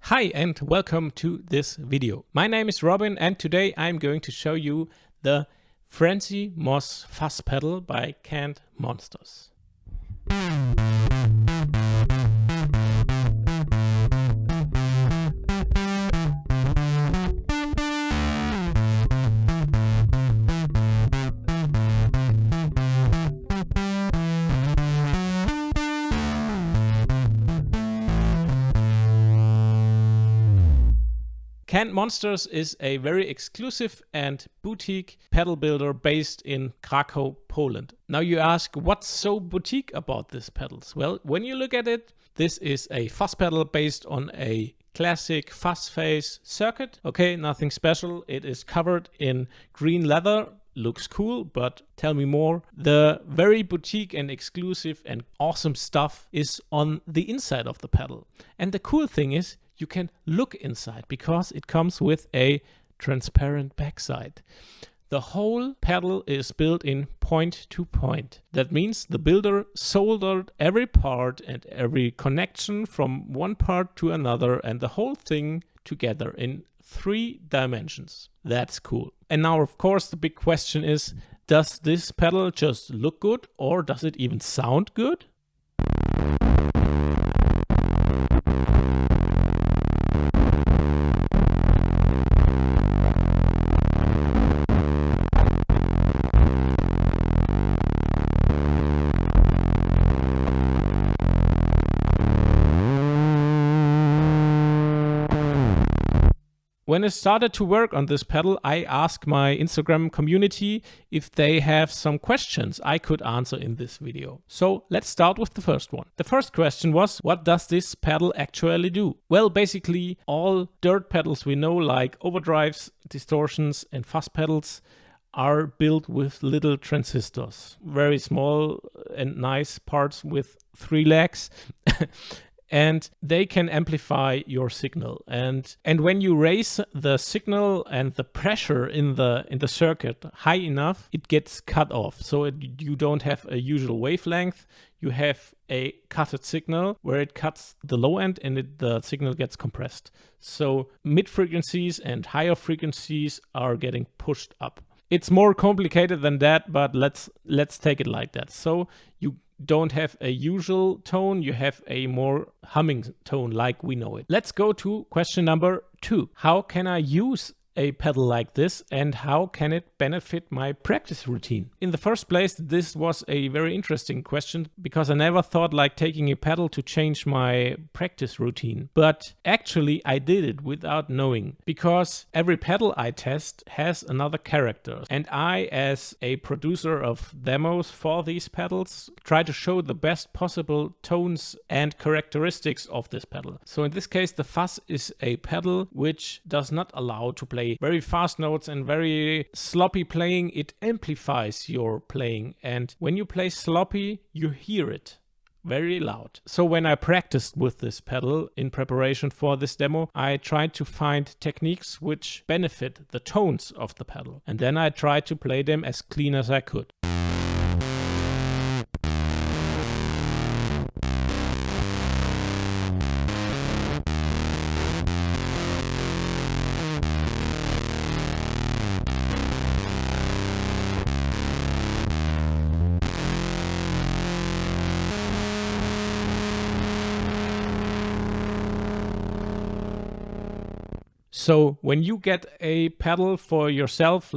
Hi and welcome to this video. My name is Robin and today I'm going to show you the Frenzy Moss Fuzz pedal by Canned Monsters. Canned Monsters is a very exclusive and boutique pedal builder based in Krakow, Poland. Now you ask, what's so boutique about these pedals? Well, when you look at it, this is a fuzz pedal based on a classic fuzz face circuit. Okay, nothing special. It is covered in green leather. Looks cool, but tell me more. The very boutique and exclusive and awesome stuff is on the inside of the pedal. And the cool thing is, you can look inside because it comes with a transparent backside. The whole pedal is built in point to point. That means the builder soldered every part and every connection from one part to another and the whole thing together in 3 dimensions. That's cool. And now, of course, the big question is, does this pedal just look good or does it even sound good? When I started to work on this pedal, I asked my Instagram community if they have some questions I could answer in this video. So let's start with the first one. The first question was, what does this pedal actually do? Well, basically all dirt pedals we know, like overdrives, distortions and fuzz pedals, are built with little transistors. Very small and nice parts with 3 legs. And they can amplify your signal. And when you raise the signal and the pressure in the circuit high enough, it gets cut off. So you don't have a usual wavelength. You have a cutted signal where it cuts the low end and the signal gets compressed. So mid frequencies and higher frequencies are getting pushed up. It's more complicated than that, but let's take it like that. So you don't have a usual tone, you have a more humming tone like we know it. Let's go to question number 2. How can I use a pedal like this and how can it benefit my practice routine? In the first place, this was a very interesting question because I never thought like taking a pedal to change my practice routine. But actually I did it without knowing because every pedal I test has another character. And I, as a producer of demos for these pedals, try to show the best possible tones and characteristics of this pedal. So in this case, the Fuzz is a pedal which does not allow to play very fast notes and very sloppy playing. It amplifies your playing, and when you play sloppy, you hear it very loud. So when I practiced with this pedal in preparation for this demo, I tried to find techniques which benefit the tones of the pedal, and then I tried to play them as clean as I could. So when you get a pedal for yourself,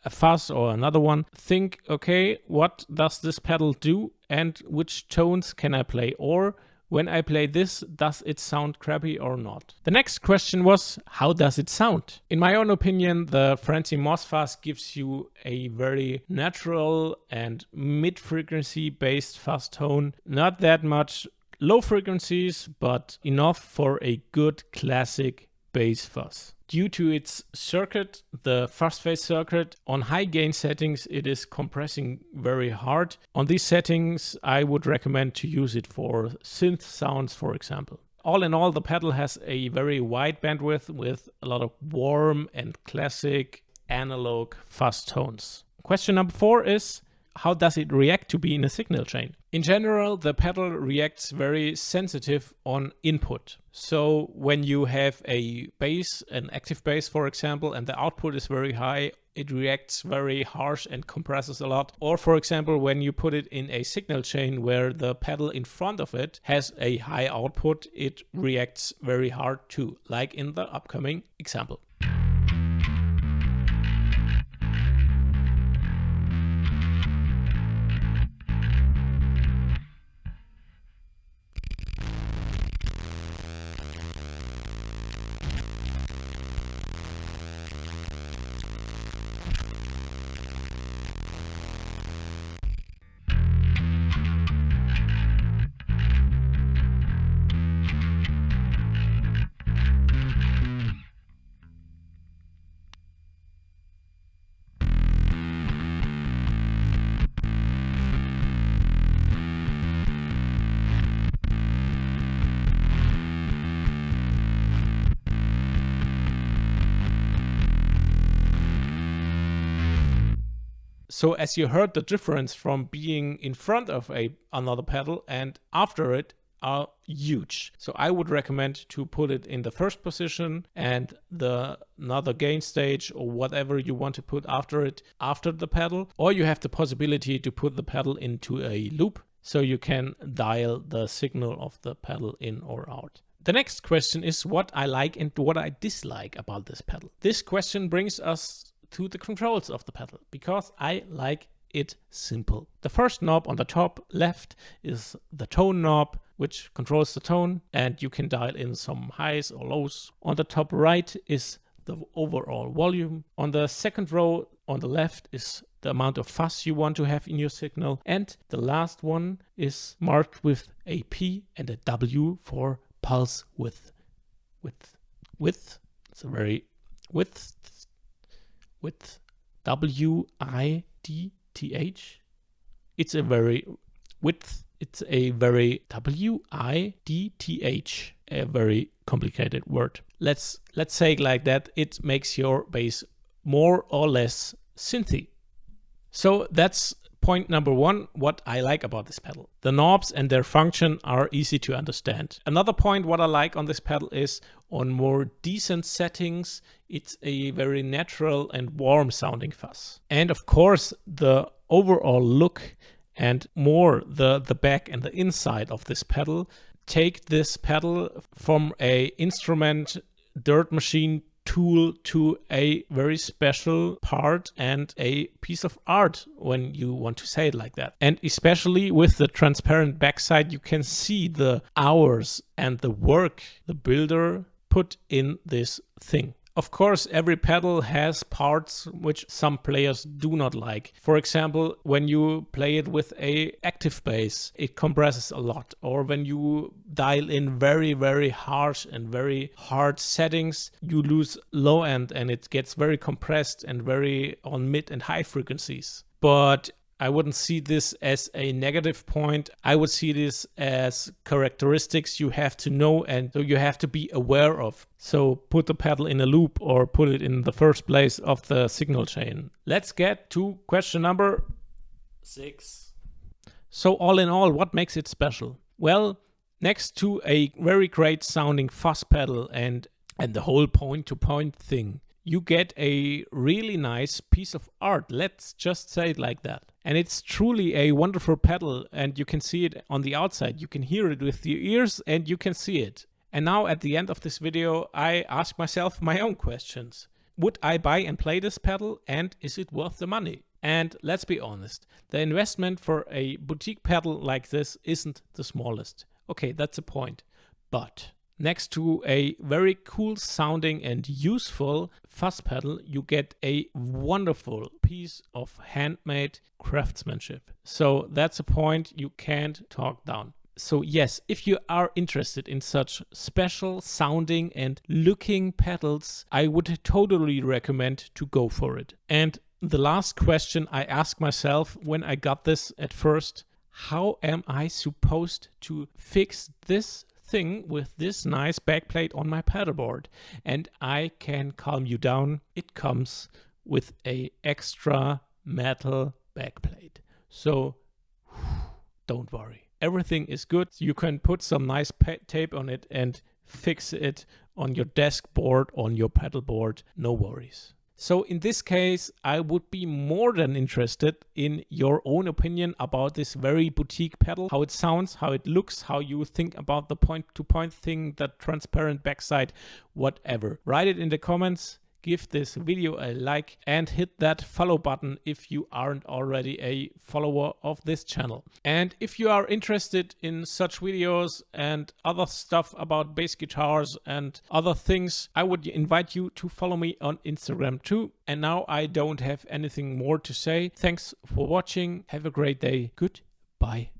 a Fuzz or another one, think, okay, what does this pedal do and which tones can I play? Or when I play this, does it sound crappy or not? The next question was, how does it sound? In my own opinion, the Frenzy Moss Fuzz gives you a very natural and mid-frequency based fuzz tone. Not that much low frequencies, but enough for a good classic bass fuzz. Due to its circuit, the fuzz face circuit, on high gain settings it is compressing very hard. On these settings I would recommend to use it for synth sounds, for example. All in all, the pedal has a very wide bandwidth with a lot of warm and classic analog fuzz tones. Question number 4 is, how does it react to be in a signal chain? In general, the pedal reacts very sensitive on input. So when you have a bass, an active bass, for example, and the output is very high, it reacts very harsh and compresses a lot. Or for example, when you put it in a signal chain where the pedal in front of it has a high output, it reacts very hard too, like in the upcoming example. So as you heard, the difference from being in front of another pedal and after it are huge. So I would recommend to put it in the first position and another gain stage or whatever you want to put after it, after the pedal. Or you have the possibility to put the pedal into a loop so you can dial the signal of the pedal in or out. The next question is what I like and what I dislike about this pedal. This question brings us to the controls of the pedal, because I like it simple. The first knob on the top left is the tone knob, which controls the tone, and you can dial in some highs or lows. On the top right is the overall volume. On the second row on the left is the amount of fuzz you want to have in your signal. And the last one is marked with a P and a W for pulse width. It's a very width. W-I-D-T-H. It's a very width. It's a very W-I-D-T-H. A very complicated word. Let's say it like that. It makes your bass more or less synthy. So that's point number one, what I like about this pedal. The knobs and their function are easy to understand. Another point what I like on this pedal is on more decent settings, it's a very natural and warm sounding fuzz. And of course, the overall look and more the back and the inside of this pedal take this pedal from a instrument dirt machine tool to a very special part and a piece of art, when you want to say it like that. And especially with the transparent backside, you can see the hours and the work the builder put in this thing. Of course, every pedal has parts which some players do not like. For example, when you play it with an active bass, it compresses a lot. Or when you dial in very, very harsh and very hard settings, you lose low end and it gets very compressed and very on mid and high frequencies. But I wouldn't see this as a negative point. I would see this as characteristics you have to know and so you have to be aware of. So put the pedal in a loop or put it in the first place of the signal chain. Let's get to question number 6. So all in all, what makes it special? Well, next to a very great sounding fuzz pedal and the whole point-to-point thing, you get a really nice piece of art. Let's just say it like that. And it's truly a wonderful pedal, and you can see it on the outside. You can hear it with your ears and you can see it. And now at the end of this video, I ask myself my own questions. Would I buy and play this pedal, and is it worth the money? And let's be honest, the investment for a boutique pedal like this isn't the smallest. Okay, that's a point. But next to a very cool sounding and useful fuzz pedal, you get a wonderful piece of handmade craftsmanship. So that's a point you can't talk down. So yes, if you are interested in such special sounding and looking pedals, I would totally recommend to go for it. And the last question I asked myself when I got this at first, how am I supposed to fix this thing with this nice backplate on my pedalboard? And I can calm you down. It comes with a extra metal backplate. So don't worry. Everything is good. You can put some nice tape on it and fix it on your desk board, on your pedal board, no worries. So in this case, I would be more than interested in your own opinion about this very boutique pedal, how it sounds, how it looks, how you think about the point-to-point thing, the transparent backside, whatever. Write it in the comments. Give this video a like and hit that follow button if you aren't already a follower of this channel. And if you are interested in such videos and other stuff about bass guitars and other things, I would invite you to follow me on Instagram too. And now I don't have anything more to say. Thanks for watching. Have a great day. Goodbye.